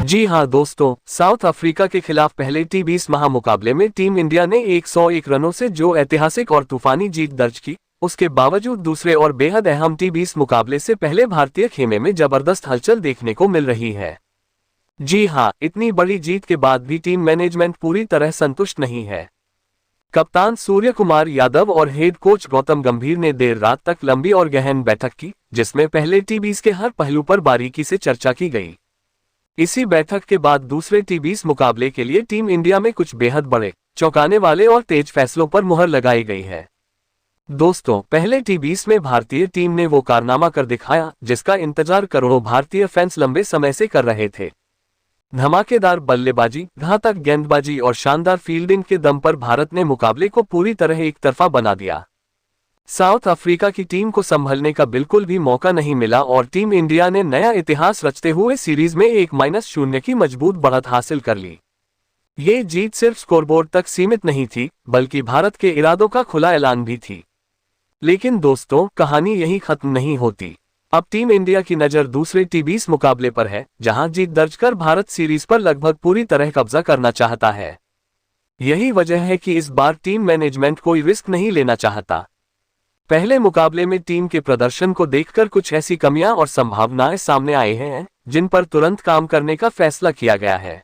जी हां दोस्तों, south Africa के खिलाफ पहले टी20 महामुकाबले में टीम इंडिया ने 101 रनों से जो ऐतिहासिक और तूफानी जीत दर्ज की, उसके बावजूद दूसरे और बेहद अहम टी20 मुकाबले से पहले भारतीय खेमे में जबरदस्त हलचल देखने को मिल रही है। जी हां, इतनी बड़ी जीत के बाद भी टीम मैनेजमेंट पूरी तरह संतुष्ट नहीं है। कप्तान सूर्य कुमार यादव और हेड कोच गौतम गंभीर ने देर रात तक लंबी और गहन बैठक की, जिसमें पहले टी20 के हर पहलू पर बारीकी से चर्चा की गई। इसी बैठक के बाद दूसरे टी20 मुकाबले के लिए टीम इंडिया में कुछ बेहद बड़े, चौंकाने वाले और तेज फैसलों पर मुहर लगाई गई है। दोस्तों, पहले टी20 में भारतीय टीम ने वो कारनामा कर दिखाया जिसका इंतजार करोड़ों भारतीय फैंस लंबे समय से कर रहे थे। धमाकेदार बल्लेबाजी, घातक गेंदबाजी और शानदार फील्डिंग के दम पर भारत ने मुकाबले को पूरी तरह एक तरफा बना दिया। साउथ अफ्रीका की टीम को संभलने का बिल्कुल भी मौका नहीं मिला और टीम इंडिया ने नया इतिहास रचते हुए सीरीज में 1-0 की मजबूत बढ़त हासिल कर ली। ये जीत सिर्फ स्कोरबोर्ड तक सीमित नहीं थी, बल्कि भारत के इरादों का खुला ऐलान भी थी। लेकिन दोस्तों, कहानी यहीं खत्म नहीं होती। अब टीम इंडिया की नजर दूसरे टी20 मुकाबले पर है, जहां जीत दर्ज कर भारत सीरीज पर लगभग पूरी तरह कब्जा करना चाहता है। यही वजह है कि इस बार टीम मैनेजमेंट कोई रिस्क नहीं लेना चाहता। पहले मुकाबले में टीम के प्रदर्शन को देखकर कुछ ऐसी कमियां और संभावनाएं सामने आई हैं, जिन पर तुरंत काम करने का फैसला किया गया है।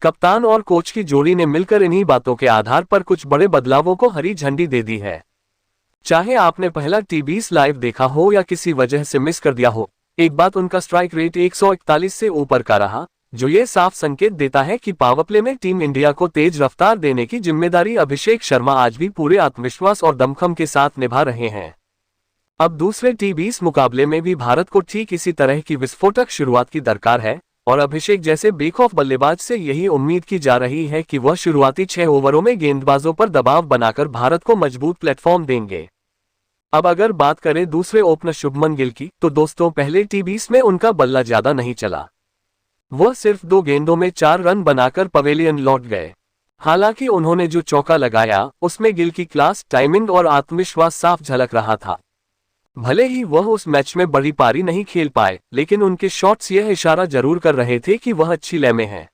कप्तान और कोच की जोड़ी ने मिलकर इन्हीं बातों के आधार पर कुछ बड़े बदलावों को हरी झंडी दे दी है। चाहे आपने पहला टी20 लाइव देखा हो या किसी वजह से मिस कर दिया हो, एक बात उनका स्ट्राइक रेट 141 से ऊपर का रहा, जो ये साफ संकेत देता है कि पावरप्ले में टीम इंडिया को तेज रफ्तार देने की जिम्मेदारी अभिषेक शर्मा आज भी पूरे आत्मविश्वास और दमखम के साथ निभा रहे हैं। अब दूसरे टी20 मुकाबले में भी भारत को ठीक इसी तरह की विस्फोटक शुरुआत की दरकार है और अभिषेक जैसे बेखौफ बल्लेबाज से यही उम्मीद की जा रही है कि वह शुरुआती 6 ओवरों में गेंदबाजों पर दबाव बनाकर भारत को मजबूत प्लेटफॉर्म देंगे। अब अगर बात करें दूसरे ओपनर शुभमन गिल की, तो दोस्तों पहले टी20 में उनका बल्ला ज्यादा नहीं चला। वह सिर्फ 2 गेंदों में 4 रन बनाकर पवेलियन लौट गए। हालांकि उन्होंने जो चौका लगाया, उसमें गिल की क्लास, टाइमिंग और आत्मविश्वास साफ झलक रहा था। भले ही वह उस मैच में बड़ी पारी नहीं खेल पाए, लेकिन उनके शॉट्स यह इशारा जरूर कर रहे थे कि वह अच्छी लय में हैं।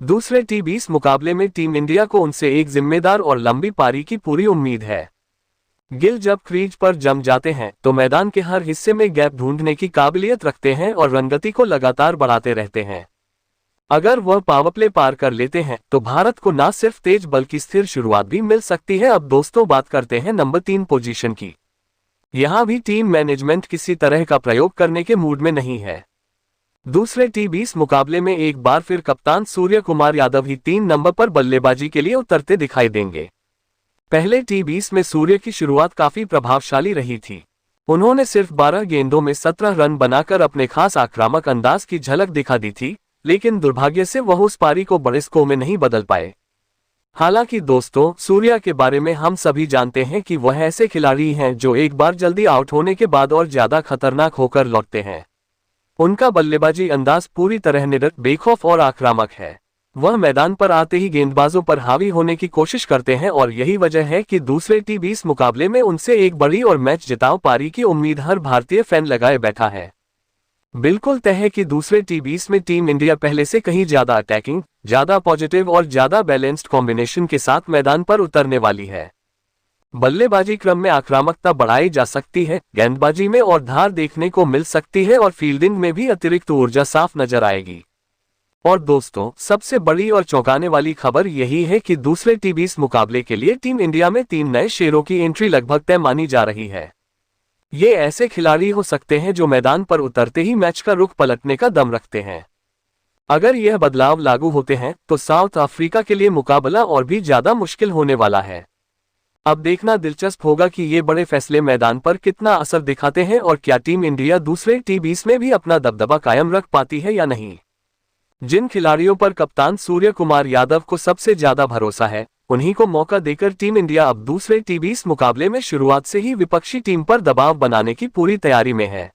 दूसरे टी20 मुकाबले में टीम इंडिया को उनसे एक जिम्मेदार और लंबी पारी की पूरी उम्मीद है। गिल जब क्रीज पर जम जाते हैं तो मैदान के हर हिस्से में गैप ढूंढने की काबिलियत रखते हैं और रनगति को लगातार बढ़ाते रहते हैं। अगर वह पावरप्ले पार कर लेते हैं तो भारत को न सिर्फ तेज बल्कि स्थिर शुरुआत भी मिल सकती है। अब दोस्तों बात करते हैं नंबर 3 पोजीशन की। यहां भी टीम मैनेजमेंट किसी तरह का प्रयोग करने के मूड में नहीं है। दूसरे टी20 मुकाबले में एक बार फिर कप्तान सूर्य कुमार यादव ही 3 नंबर पर बल्लेबाजी के लिए उतरते दिखाई देंगे। पहले टी20 में सूर्य की शुरुआत काफी प्रभावशाली रही थी। उन्होंने सिर्फ 12 गेंदों में 17 रन बनाकर अपने खास आक्रामक अंदाज की झलक दिखा दी थी, लेकिन दुर्भाग्य से वह उस पारी को बड़े स्कोर में नहीं बदल पाए। हालांकि दोस्तों, सूर्या के बारे में हम सभी जानते हैं कि वह ऐसे खिलाड़ी हैं जो एक बार जल्दी आउट होने के बाद और ज्यादा खतरनाक होकर लौटते हैं। उनका बल्लेबाजी अंदाज पूरी तरह निडर, बेखौफ और आक्रामक है। वह मैदान पर आते ही गेंदबाजों पर हावी होने की कोशिश करते हैं और यही वजह है कि दूसरे टी20 मुकाबले में उनसे एक बड़ी और मैच जिताऊ पारी की उम्मीद हर भारतीय फैन लगाए बैठा है। बिल्कुल तय है कि दूसरे टी20 में टीम इंडिया पहले से कहीं ज्यादा अटैकिंग, ज्यादा पॉजिटिव और ज्यादा बैलेंस्ड कॉम्बिनेशन के साथ मैदान पर उतरने वाली है। बल्लेबाजी क्रम में आक्रामकता बढ़ाई जा सकती है, गेंदबाजी में और धार देखने को मिल सकती है और फील्डिंग में भी अतिरिक्त ऊर्जा साफ नजर आएगी। और दोस्तों, सबसे बड़ी और चौंकाने वाली खबर यही है कि दूसरे टी20 मुकाबले के लिए टीम इंडिया में 3 नए शेरों की एंट्री लगभग तय मानी जा रही है। ये ऐसे खिलाड़ी हो सकते हैं जो मैदान पर उतरते ही मैच का रुख पलटने का दम रखते हैं। अगर यह बदलाव लागू होते हैं तो साउथ अफ्रीका के लिए मुकाबला और भी ज्यादा मुश्किल होने वाला है। अब देखना दिलचस्प होगा कि ये बड़े फैसले मैदान पर कितना असर दिखाते हैं और क्या टीम इंडिया दूसरे टी20 में भी अपना दबदबा कायम रख पाती है या नहीं। जिन खिलाड़ियों पर कप्तान सूर्य कुमार यादव को सबसे ज्यादा भरोसा है, उन्हीं को मौका देकर टीम इंडिया अब दूसरे टी20 मुकाबले में शुरुआत से ही विपक्षी टीम पर दबाव बनाने की पूरी तैयारी में है।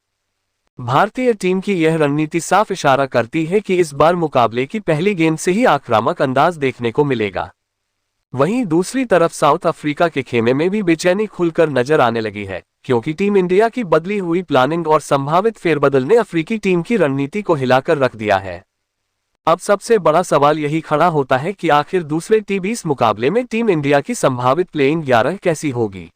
भारतीय टीम की यह रणनीति साफ इशारा करती है कि इस बार मुकाबले की पहली गेंद से ही आक्रामक अंदाज देखने को मिलेगा। वहीं दूसरी तरफ साउथ अफ्रीका के खेमे में भी बेचैनी खुलकर नजर आने लगी है, क्योंकि टीम इंडिया की बदली हुई प्लानिंग और संभावित फेरबदल ने अफ्रीकी टीम की रणनीति को हिलाकर रख दिया है। अब सबसे बड़ा सवाल यही खड़ा होता है कि आखिर दूसरे टी20 मुकाबले में टीम इंडिया की संभावित प्लेइंग 11 कैसी होगी।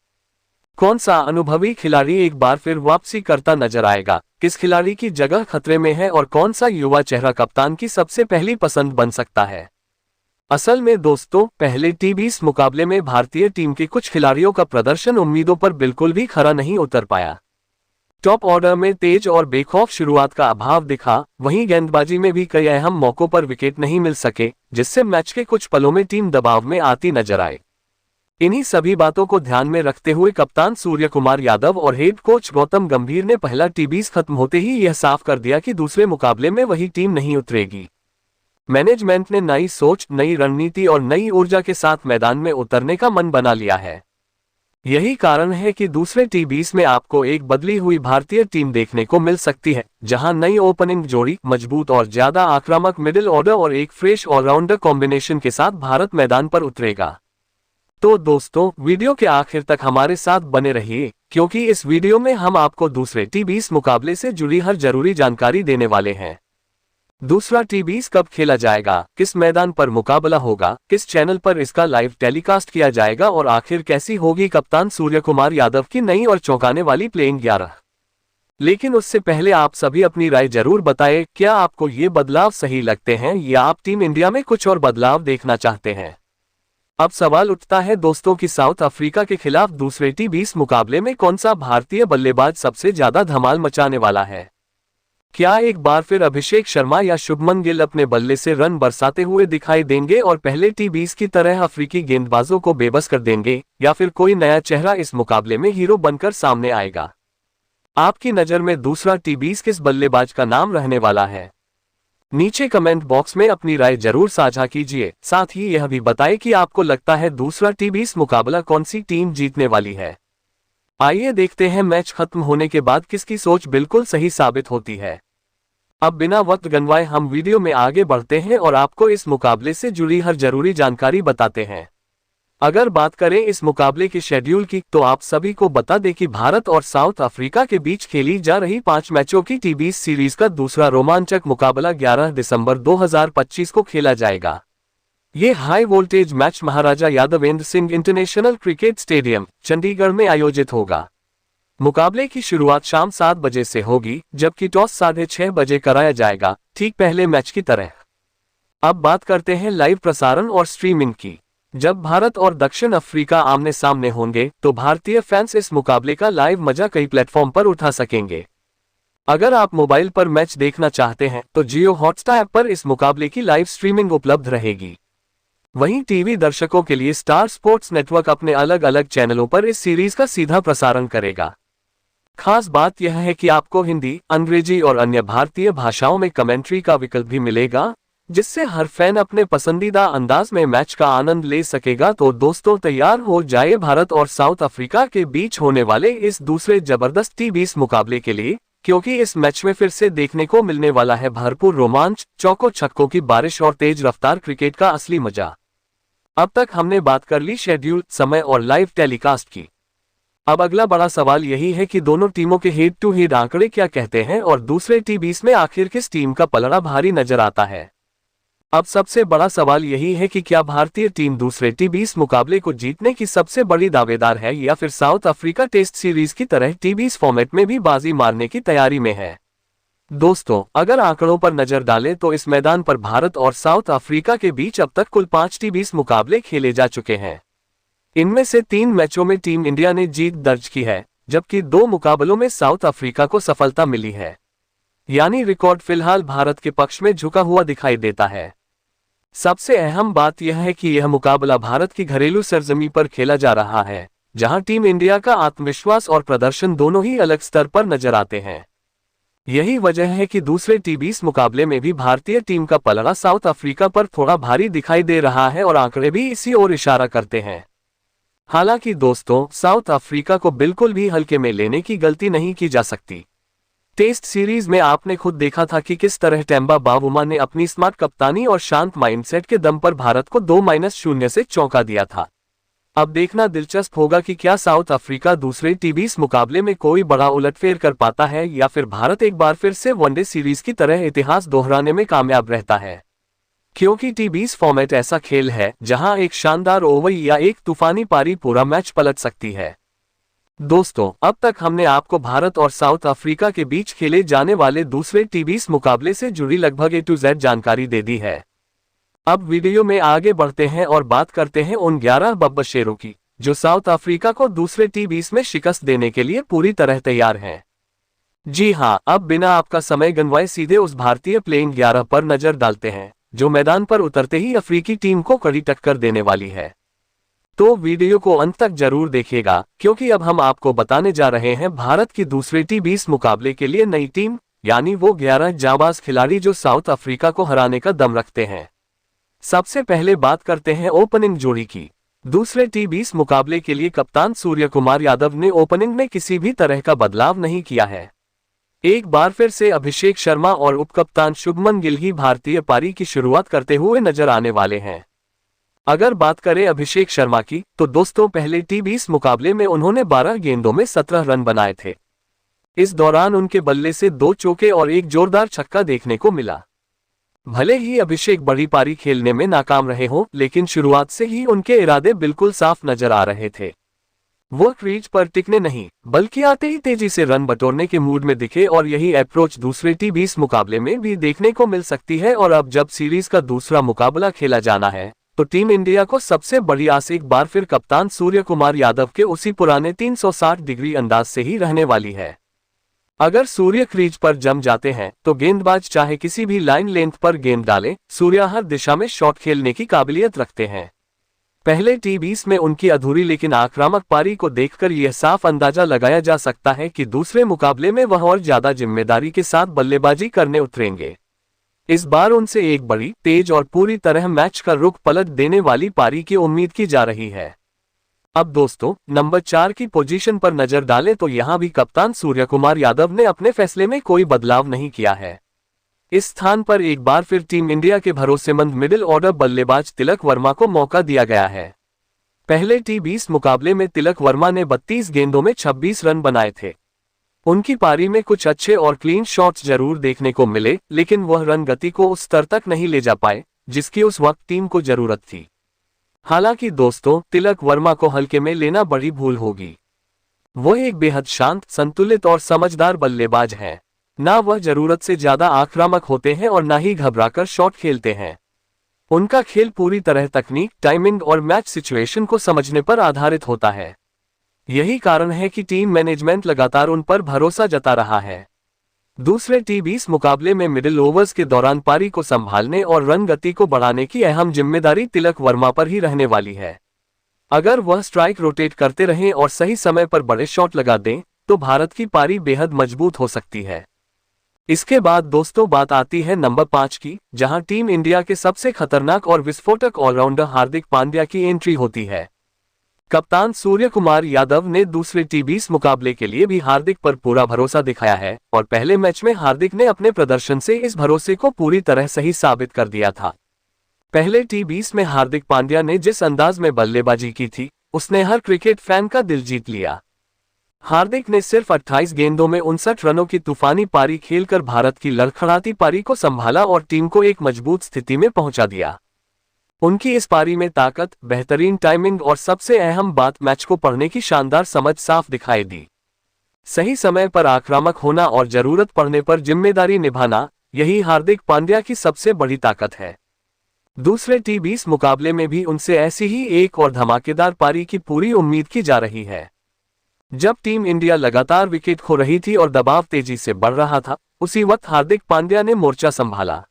कौन सा अनुभवी खिलाड़ी एक बार फिर वापसी करता नजर आएगा, किस खिलाड़ी की जगह खतरे में है और कौन सा युवा चेहरा कप्तान की सबसे पहली पसंद बन सकता है। असल में दोस्तों, पहले टी20 मुकाबले में भारतीय टीम के कुछ खिलाड़ियों का प्रदर्शन उम्मीदों पर बिल्कुल भी खरा नहीं उतर पाया। टॉप ऑर्डर में तेज और बेखौफ शुरुआत का अभाव दिखा, वहीं गेंदबाजी में भी कई अहम मौकों पर विकेट नहीं मिल सके, जिससे मैच के कुछ पलों में टीम दबाव में आती नजर आए। इन्हीं सभी बातों को ध्यान में रखते हुए कप्तान सूर्य कुमार यादव और हेड कोच गौतम गंभीर ने पहला टी20 खत्म होते ही यह साफ कर दिया कि दूसरे मुकाबले में वही टीम नहीं उतरेगी। मैनेजमेंट ने नई सोच, नई रणनीति और नई ऊर्जा के साथ मैदान में उतरने का मन बना लिया है। यही कारण है कि दूसरे टी20 में आपको एक बदली हुई भारतीय टीम देखने को मिल सकती है, जहां नई ओपनिंग जोड़ी, मजबूत और ज्यादा आक्रामक मिडिल ऑर्डर और एक फ्रेश ऑलराउंडर कॉम्बिनेशन के साथ भारत मैदान पर उतरेगा। तो दोस्तों, वीडियो के आखिर तक हमारे साथ बने रहिए, क्योंकि इस वीडियो में हम आपको दूसरे टी20 मुकाबले से जुड़ी हर जरूरी जानकारी देने वाले हैं। दूसरा टी20 कब खेला जाएगा, किस मैदान पर मुकाबला होगा, किस चैनल पर इसका लाइव टेलीकास्ट किया जाएगा और आखिर कैसी होगी कप्तान सूर्य कुमार यादव की नई और चौंकाने वाली प्लेइंग 11। लेकिन उससे पहले आप सभी अपनी राय जरूर बताएं, क्या आपको ये बदलाव सही लगते हैं या आप टीम इंडिया में कुछ और बदलाव देखना चाहते हैं। अब सवाल उठता है दोस्तों कि साउथ अफ्रीका के खिलाफ दूसरे टी20 मुकाबले में कौन सा भारतीय बल्लेबाज सबसे ज्यादा धमाल मचाने वाला है। क्या एक बार फिर अभिषेक शर्मा या शुभमन गिल अपने बल्ले से रन बरसाते हुए दिखाई देंगे और पहले टी20 की तरह अफ्रीकी गेंदबाजों को बेबस कर देंगे, या फिर कोई नया चेहरा इस मुकाबले में हीरो बनकर सामने आएगा। आपकी नजर में दूसरा टी20 किस बल्लेबाज का नाम रहने वाला है। नीचे कमेंट बॉक्स में अपनी राय जरूर साझा कीजिए। साथ ही यह भी बताएं कि आपको लगता है दूसरा टी20 मुकाबला कौन सी टीम जीतने वाली है। आइए देखते हैं मैच खत्म होने के बाद किसकी सोच बिल्कुल सही साबित होती है। अब बिना वक्त गंवाए हम वीडियो में आगे बढ़ते हैं और आपको इस मुकाबले से जुड़ी हर जरूरी जानकारी बताते हैं। अगर बात करें इस मुकाबले के शेड्यूल की, तो आप सभी को बता दें कि भारत और साउथ अफ्रीका के बीच खेली जा रही 5 मैचों की टी20 सीरीज का दूसरा रोमांचक मुकाबला 11 दिसंबर 2025 को खेला जाएगा। ये high voltage match Maharaja Yadavendra Singh International Cricket Stadium, Chandigarh में आयोजित होगा। मुकाबले की शुरुआत शाम 7 बजे से होगी, जबकि टॉस 6:30 बजे कराया जाएगा, ठीक पहले मैच की तरह। अब बात करते हैं लाइव प्रसारण और स्ट्रीमिंग की। जब भारत और दक्षिण अफ्रीका आमने सामने होंगे, तो भारतीय फैंस इस मुकाबले का लाइव मजा कई प्लेटफॉर्म पर उठा सकेंगे। अगर आप मोबाइल पर मैच देखना चाहते हैं, तो जियो हॉटस्टार ऐप पर इस मुकाबले की लाइव स्ट्रीमिंग उपलब्ध रहेगी। वहीं टीवी दर्शकों के लिए स्टार स्पोर्ट्स नेटवर्क अपने अलग अलग चैनलों पर इस सीरीज का सीधा प्रसारण करेगा। खास बात यह है कि आपको हिंदी, अंग्रेजी और अन्य भारतीय भाषाओं में कमेंट्री का विकल्प भी मिलेगा, जिससे हर फैन अपने पसंदीदा अंदाज में मैच का आनंद ले सकेगा। तो दोस्तों, तैयार हो जाए भारत और साउथ अफ्रीका के बीच होने वाले इस दूसरे जबरदस्त टी20 मुकाबले के लिए, क्योंकि इस मैच में फिर से देखने को मिलने वाला है भरपूर रोमांच, चौकों छक्कों की बारिश और तेज रफ्तार क्रिकेट का असली मजा। अब तक हमने बात कर ली शेड्यूल, समय और लाइव टेलीकास्ट की। अब अगला बड़ा सवाल यही है कि दोनों टीमों के हेड टू हेड आंकड़े क्या कहते हैं और दूसरे टी20 में आखिर किस टीम का पलड़ा भारी नजर आता है। अब सबसे बड़ा सवाल यही है कि क्या भारतीय टीम दूसरे टी20 मुकाबले को जीतने की सबसे बड़ी दावेदार है, या फिर साउथ अफ्रीका टेस्ट सीरीज की तरह टी20 फॉर्मेट में भी बाजी मारने की तैयारी में है। दोस्तों, अगर आंकड़ों पर नजर डालें तो इस मैदान पर भारत और साउथ अफ्रीका के बीच अब तक कुल 5 टी20 मुकाबले खेले जा चुके हैं। इनमें से 3 मैचों में टीम इंडिया ने जीत दर्ज की है, जबकि 2 मुकाबलों में साउथ अफ्रीका को सफलता मिली है। यानी रिकॉर्ड फिलहाल भारत के पक्ष में झुका हुआ दिखाई देता है। सबसे अहम बात यह है कि यह मुकाबला भारत की घरेलू सरजमी पर खेला जा रहा है, जहां टीम इंडिया का आत्मविश्वास और प्रदर्शन दोनों ही अलग स्तर पर नजर आते हैं। यही वजह है कि दूसरे टी20 मुकाबले में भी भारतीय टीम का पलड़ा साउथ अफ्रीका पर थोड़ा भारी दिखाई दे रहा है और आंकड़े भी इसी ओर इशारा करते हैं। हालांकि दोस्तों, साउथ अफ्रीका को बिल्कुल भी हल्के में लेने की गलती नहीं की जा सकती। टेस्ट सीरीज में आपने खुद देखा था कि किस तरह टेम्बा बावुमा ने अपनी स्मार्ट कप्तानी और शांत माइंडसेट के दम पर भारत को 2-0 से चौंका दिया था। अब देखना दिलचस्प होगा कि क्या साउथ अफ्रीका दूसरे टी20 मुकाबले में कोई बड़ा उलटफेर कर पाता है, या फिर भारत एक बार फिर से वनडे सीरीज की तरह इतिहास दोहराने में कामयाब रहता है। क्योंकि टी20 फॉर्मेट ऐसा खेल है जहां एक शानदार ओवर या एक तूफानी पारी पूरा मैच पलट सकती है। दोस्तों, अब तक हमने आपको भारत और साउथ अफ्रीका के बीच खेले जाने वाले दूसरे टी20 मुकाबले से जुड़ी लगभग A to Z जानकारी दे दी है। अब वीडियो में आगे बढ़ते हैं और बात करते हैं उन 11 बब्बशेरों की जो साउथ अफ्रीका को दूसरे टी20 में शिकस्त देने के लिए पूरी तरह तैयार हैं। जी हां, अब बिना आपका समय गंवाए सीधे उस भारतीय प्लेइंग 11 पर नजर डालते हैं जो मैदान पर उतरते ही अफ्रीकी टीम को कड़ी टक्कर देने वाली है। तो वीडियो को अंत तक जरूर देखिएगा, क्योंकि अब हम आपको बताने जा रहे हैं भारत की दूसरे टी20 मुकाबले के लिए नई टीम, यानी वो 11 जाबाज खिलाड़ी जो साउथ अफ्रीका को हराने का दम रखते हैं। सबसे पहले बात करते हैं ओपनिंग जोड़ी की। दूसरे टी20 मुकाबले के लिए कप्तान सूर्य कुमार यादव ने ओपनिंग में किसी भी तरह का बदलाव नहीं किया है। एक बार फिर से अभिषेक शर्मा और उपकप्तान शुभमन गिल ही भारतीय पारी की शुरुआत करते हुए नजर आने वाले हैं। अगर बात करें अभिषेक शर्मा की, तो दोस्तों पहले टी20 मुकाबले में उन्होंने 12 गेंदों में 17 रन बनाए थे। इस दौरान उनके बल्ले से 2 चौके और एक जोरदार छक्का देखने को मिला। भले ही अभिषेक बड़ी पारी खेलने में नाकाम रहे हों, लेकिन शुरुआत से ही उनके इरादे बिल्कुल साफ नजर आ रहे थे। वो क्रीज पर टिकने नहीं, बल्कि आते ही तेजी से रन बटोरने के मूड में दिखे और यही अप्रोच दूसरे टी20 मुकाबले में भी देखने को मिल सकती है। और अब जब सीरीज का दूसरा मुकाबला खेला जाना है, तो टीम इंडिया को सबसे बड़ी आस एक बार फिर कप्तान सूर्य कुमार यादव के उसी पुराने 360 डिग्री अंदाज से ही रहने वाली है। अगर सूर्य क्रीज पर जम जाते हैं तो गेंदबाज चाहे किसी भी लाइन लेंथ पर गेंद डालें, सूर्य हर दिशा में शॉट खेलने की काबिलियत रखते हैं। पहले टी20 में उनकी अधूरी लेकिन आक्रामक पारी को देखकर यह साफ अंदाजा लगाया जा सकता है कि दूसरे मुकाबले में वह और ज्यादा जिम्मेदारी के साथ बल्लेबाजी करने उतरेंगे। इस बार उनसे एक बड़ी, तेज और पूरी तरह मैच का रुख पलट देने वाली पारी की उम्मीद की जा रही है। अब दोस्तों, नंबर 4 की पोजीशन पर नजर डालें तो यहां भी कप्तान सूर्य कुमार यादव ने अपने फैसले में कोई बदलाव नहीं किया है। इस स्थान पर एक बार फिर टीम इंडिया के भरोसेमंद मिडिल ऑर्डर बल्लेबाज तिलक वर्मा को मौका दिया गया है। पहले टी20 मुकाबले में तिलक वर्मा ने 32 गेंदों में 26 रन बनाए थे। उनकी पारी में कुछ अच्छे और क्लीन शॉट्स जरूर देखने को मिले, लेकिन वह रन गति को उस स्तर तक नहीं ले जा पाए जिसकी उस वक्त टीम को जरूरत थी। हालांकि दोस्तों, तिलक वर्मा को हल्के में लेना बड़ी भूल होगी। वह एक बेहद शांत, संतुलित और समझदार बल्लेबाज हैं। ना वह जरूरत से ज्यादा आक्रामक होते हैं और ना ही घबराकर शॉट खेलते हैं। उनका खेल पूरी तरह तकनीक, टाइमिंग और मैच सिचुएशन को समझने पर आधारित होता है। यही कारण है कि टीम मैनेजमेंट लगातार उन पर भरोसा जता रहा है। दूसरे टी20 मुकाबले में मिडिल ओवर्स के दौरान पारी को संभालने और रन गति को बढ़ाने की अहम जिम्मेदारी तिलक वर्मा पर ही रहने वाली है। अगर वह स्ट्राइक रोटेट करते रहें और सही समय पर बड़े शॉट लगा दें, तो भारत की पारी बेहद मजबूत हो सकती है। इसके बाद दोस्तों बात आती है नंबर 5 की, जहां टीम इंडिया के सबसे खतरनाक और विस्फोटक ऑलराउंडर हार्दिक पांड्या की एंट्री होती है। कप्तान सूर्य कुमार यादव ने दूसरे टी20 मुकाबले के लिए भी हार्दिक पर पूरा भरोसा दिखाया है और पहले मैच में हार्दिक ने अपने प्रदर्शन से इस भरोसे को पूरी तरह सही साबित कर दिया था। पहले टी20 में हार्दिक पांड्या ने जिस अंदाज में बल्लेबाजी की थी, उसने हर क्रिकेट फैन का दिल जीत लिया। हार्दिक ने सिर्फ 28 गेंदों में 59 रनों की तूफानी पारी खेलकर भारत की लड़खड़ाती पारी को संभाला और टीम को एक मजबूत स्थिति में पहुंचा दिया। उनकी इस पारी में ताकत, बेहतरीन टाइमिंग और सबसे अहम बात मैच को पढ़ने की शानदार समझ साफ दिखाई दी। सही समय पर आक्रामक होना और जरूरत पड़ने पर जिम्मेदारी निभाना, यही हार्दिक पांड्या की सबसे बड़ी ताकत है। दूसरे टी20 मुकाबले में भी उनसे ऐसी ही एक और धमाकेदार पारी की पूरी उम्मीद की जा रही है। जब टीम इंडिया लगातार विकेट खो रही थी और दबाव तेजी से बढ़ रहा था, उसी वक्त हार्दिक पांड्या ने मोर्चा संभाला।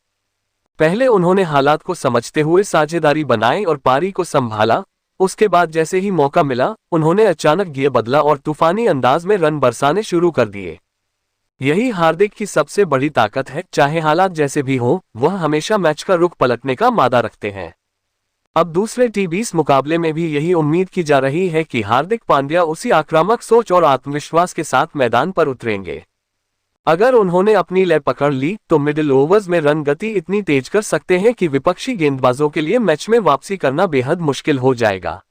पहले उन्होंने हालात को समझते हुए साझेदारी बनाई और पारी को संभाला। उसके बाद जैसे ही मौका मिला, उन्होंने अचानक गियर बदला और तूफानी अंदाज में रन बरसाने शुरू कर दिए। यही हार्दिक की सबसे बड़ी ताकत है। चाहे हालात जैसे भी हों, वह हमेशा मैच का रुख पलटने का मादा रखते हैं। अब दूसरे टी20 मुकाबले में भी यही उम्मीद की जा रही है कि हार्दिक पांड्या उसी आक्रामक सोच और आत्मविश्वास के साथ मैदान पर उतरेंगे। अगर उन्होंने अपनी लय पकड़ ली, तो मिडिल ओवर्स में रन गति इतनी तेज कर सकते हैं कि विपक्षी गेंदबाजों के लिए मैच में वापसी करना बेहद मुश्किल हो जाएगा।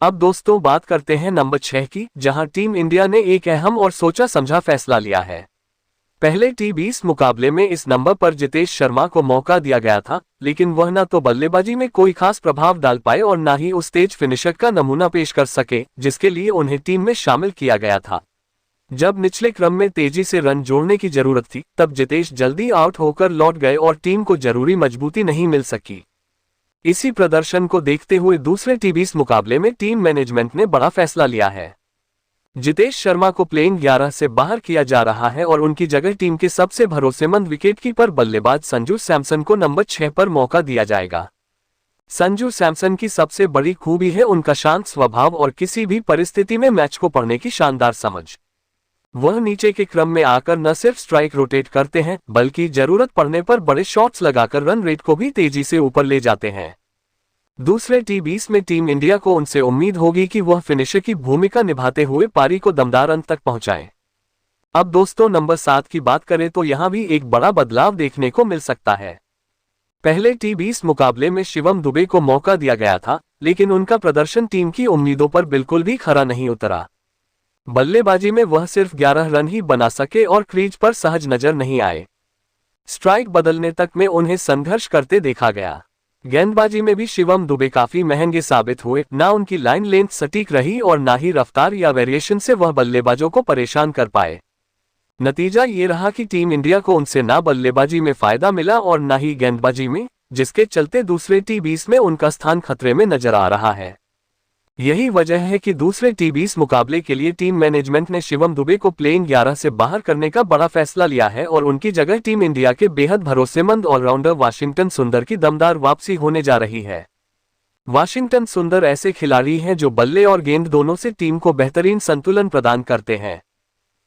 अब दोस्तों बात करते हैं नंबर 6 की, जहां टीम इंडिया ने एक अहम और सोचा समझा फैसला लिया है। पहले T20 मुकाबले में इस नंबर पर जितेश शर्मा को मौका दिया गया था, लेकिन वह न तो बल्लेबाजी में कोई खास प्रभाव डाल पाए और न ही उस तेज फिनिशर का नमूना पेश कर सके जिसके लिए उन्हें टीम में शामिल किया गया था। जब निचले क्रम में तेजी से रन जोड़ने की जरूरत थी, तब जितेश जल्दी आउट होकर लौट गए और टीम को जरूरी मजबूती नहीं मिल सकी। इसी प्रदर्शन को देखते हुए दूसरे T20 मुकाबले में टीम मैनेजमेंट ने बड़ा फैसला लिया है। जितेश शर्मा को प्लेइंग 11 से बाहर किया जा रहा है और उनकी जगह टीम के सबसे भरोसेमंद विकेटकीपर बल्लेबाज संजू सैमसन को नंबर 6 पर मौका दिया जाएगा। संजू सैमसन की सबसे बड़ी खूबी है उनका शांत स्वभाव और किसी भी परिस्थिति में मैच को पढ़ने की शानदार समझ। वह नीचे के क्रम में आकर न सिर्फ स्ट्राइक रोटेट करते हैं, बल्कि जरूरत पड़ने पर बड़े शॉट्स लगाकर रन रेट को भी तेजी से ऊपर ले जाते हैं। दूसरे T20 में टीम इंडिया को उनसे उम्मीद होगी कि वह फिनिशर की भूमिका निभाते हुए पारी को दमदार अंत तक पहुंचाएं। अब दोस्तों नंबर 7 की बात करें तो यहां भी एक बड़ा बदलाव देखने को मिल सकता है। पहले T20 मुकाबले में शिवम दुबे को मौका दिया गया था, लेकिन उनका प्रदर्शन टीम की उम्मीदों पर बिल्कुल भी खरा नहीं उतरा। बल्लेबाजी में वह सिर्फ 11 रन ही बना सके और क्रीज पर सहज नजर नहीं आए। स्ट्राइक बदलने तक में उन्हें संघर्ष करते देखा गया। गेंदबाजी में भी शिवम दुबे काफी महंगे साबित हुए, ना उनकी लाइन लेंथ सटीक रही और ना ही रफ्तार या वेरिएशन से वह बल्लेबाजों को परेशान कर पाए। नतीजा ये रहा कि टीम इंडिया को उनसे ना बल्लेबाजी में फायदा मिला और ना ही गेंदबाजी में, जिसके चलते दूसरे T20 में उनका स्थान खतरे में नजर आ रहा है। यही वजह है कि दूसरे T20 मुकाबले के लिए टीम मैनेजमेंट ने शिवम दुबे को प्लेइंग 11 से बाहर करने का बड़ा फैसला लिया है और उनकी जगह टीम इंडिया के बेहद भरोसेमंद ऑलराउंडर वाशिंगटन सुंदर की दमदार वापसी होने जा रही है। वाशिंगटन सुंदर ऐसे खिलाड़ी हैं जो बल्ले और गेंद दोनों से टीम को बेहतरीन संतुलन प्रदान करते हैं।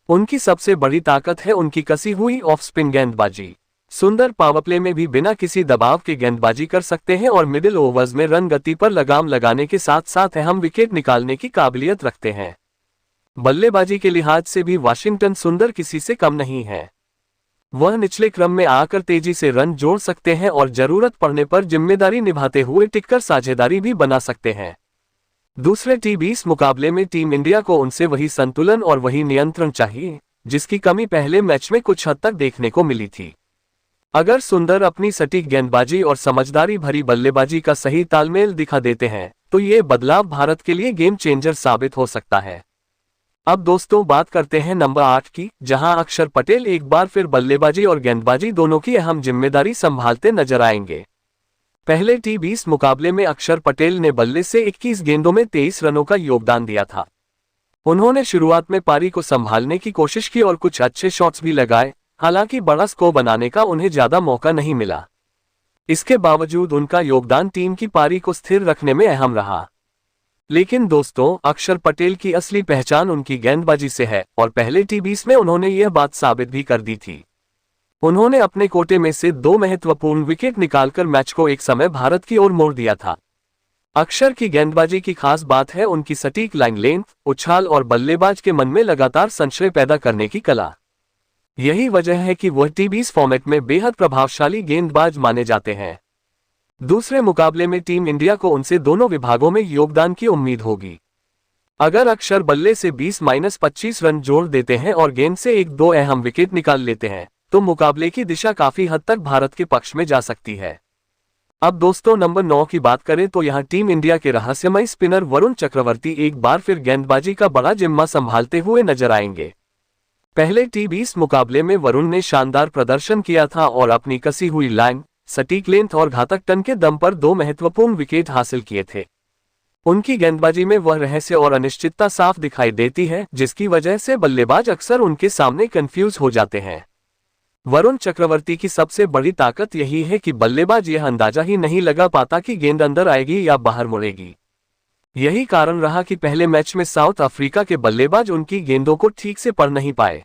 उनकी सबसे बड़ी ताकत है उनकी कसी हुई ऑफ स्पिन गेंदबाजी। सुंदर पावरप्ले में भी बिना किसी दबाव के गेंदबाजी कर सकते हैं और मिडिल ओवर्स में रन गति पर लगाम लगाने के साथ साथ अहम विकेट निकालने की काबिलियत रखते हैं। बल्लेबाजी के लिहाज से भी वाशिंगटन सुंदर किसी से कम नहीं है। वह निचले क्रम में आकर तेजी से रन जोड़ सकते हैं और जरूरत पड़ने पर जिम्मेदारी निभाते हुए टिककर साझेदारी भी बना सकते हैं। दूसरे T20 मुकाबले में टीम इंडिया को उनसे वही संतुलन और वही नियंत्रण चाहिए, जिसकी कमी पहले मैच में कुछ हद तक देखने को मिली थी। अगर सुंदर अपनी सटीक गेंदबाजी और समझदारी भरी बल्लेबाजी का सही तालमेल दिखा देते हैं, तो ये बदलाव भारत के लिए गेम चेंजर साबित हो सकता है। अब दोस्तों बात करते हैं नंबर 8 की, जहां अक्षर पटेल एक बार फिर बल्लेबाजी और गेंदबाजी दोनों की अहम जिम्मेदारी संभालते नजर आएंगे। पहले T20 मुकाबले में अक्षर पटेल ने बल्ले से 21 गेंदों में 23 रनों का योगदान दिया था। उन्होंने शुरुआत में पारी को संभालने की कोशिश की और कुछ अच्छे शॉट्स भी लगाए, हालांकि बड़ा स्कोर बनाने का उन्हें ज्यादा मौका नहीं मिला। इसके बावजूद उनका योगदान टीम की पारी को स्थिर रखने में अहम रहा। लेकिन दोस्तों, अक्षर पटेल की असली पहचान उनकी गेंदबाजी से है और पहले T20 में उन्होंने यह बात साबित भी कर दी थी। उन्होंने अपने कोटे में से 2 महत्वपूर्ण विकेट निकालकर मैच को एक समय भारत की ओर मोड़ दिया था। अक्षर की गेंदबाजी की खास बात है उनकी सटीक लाइन लेंथ, उछाल और बल्लेबाज के मन में लगातार संशय पैदा करने की कला। यही वजह है कि वह T20 फॉर्मेट में बेहद प्रभावशाली गेंदबाज माने जाते हैं। दूसरे मुकाबले में टीम इंडिया को उनसे दोनों विभागों में योगदान की उम्मीद होगी। अगर अक्षर बल्ले से 20-25 रन जोड़ देते हैं और गेंद से 1-2 अहम विकेट निकाल लेते हैं, तो मुकाबले की दिशा काफी हद तक भारत के पक्ष में जा सकती है। अब दोस्तों नंबर 9 की बात करें तो यहां टीम इंडिया के रहस्यमय स्पिनर वरुण चक्रवर्ती एक बार फिर गेंदबाजी का बड़ा जिम्मा संभालते हुए नजर आएंगे। पहले T20 मुकाबले में वरुण ने शानदार प्रदर्शन किया था और अपनी कसी हुई लाइन, सटीक लेंथ और घातक टर्न के दम पर 2 महत्वपूर्ण विकेट हासिल किए थे। उनकी गेंदबाजी में वह रहस्य और अनिश्चितता साफ दिखाई देती है, जिसकी वजह से बल्लेबाज अक्सर उनके सामने कंफ्यूज हो जाते हैं। वरुण चक्रवर्ती की सबसे बड़ी ताकत यही है कि बल्लेबाज यह अंदाजा ही नहीं लगा पाता कि गेंद अंदर आएगी या बाहर मुड़ेगी। यही कारण रहा कि पहले मैच में साउथ अफ्रीका के बल्लेबाज उनकी गेंदों को ठीक से पढ़ नहीं पाए।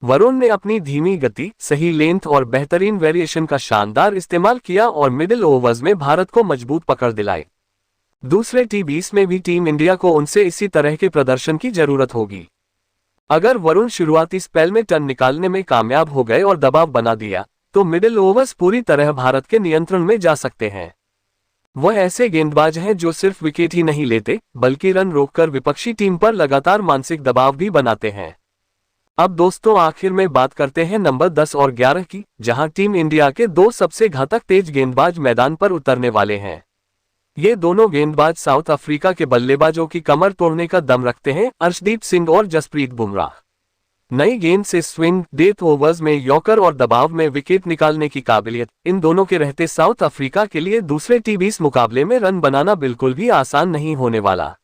वरुण ने अपनी धीमी गति, सही लेंथ और बेहतरीन वेरिएशन का शानदार इस्तेमाल किया और मिडिल ओवर्स में भारत को मजबूत पकड़ दिलाई। दूसरे T20 में भी टीम इंडिया को उनसे इसी तरह के प्रदर्शन की जरूरत होगी। अगर वरुण शुरुआती स्पेल में टर्न निकालने में कामयाब हो गए और दबाव बना दिया, तो मिडिल ओवर्स पूरी तरह भारत के नियंत्रण में जा सकते हैं। वह ऐसे गेंदबाज हैं जो सिर्फ विकेट ही नहीं लेते, बल्कि रन रोककर विपक्षी टीम पर लगातार मानसिक दबाव भी बनाते हैं। अब दोस्तों आखिर में बात करते हैं नंबर 10 और 11 की, जहां टीम इंडिया के दो सबसे घातक तेज गेंदबाज मैदान पर उतरने वाले हैं। ये दोनों गेंदबाज साउथ अफ्रीका के बल्लेबाजों की कमर तोड़ने का दम रखते हैं, अर्शदीप सिंह और जसप्रीत बुमराह। नई गेंद से स्विंग, डेथ ओवर्स में यॉर्कर और दबाव में विकेट निकालने की काबिलियत, इन दोनों के रहते साउथ अफ्रीका के लिए दूसरे टी20 मुकाबले में रन बनाना बिल्कुल भी आसान नहीं होने वाला।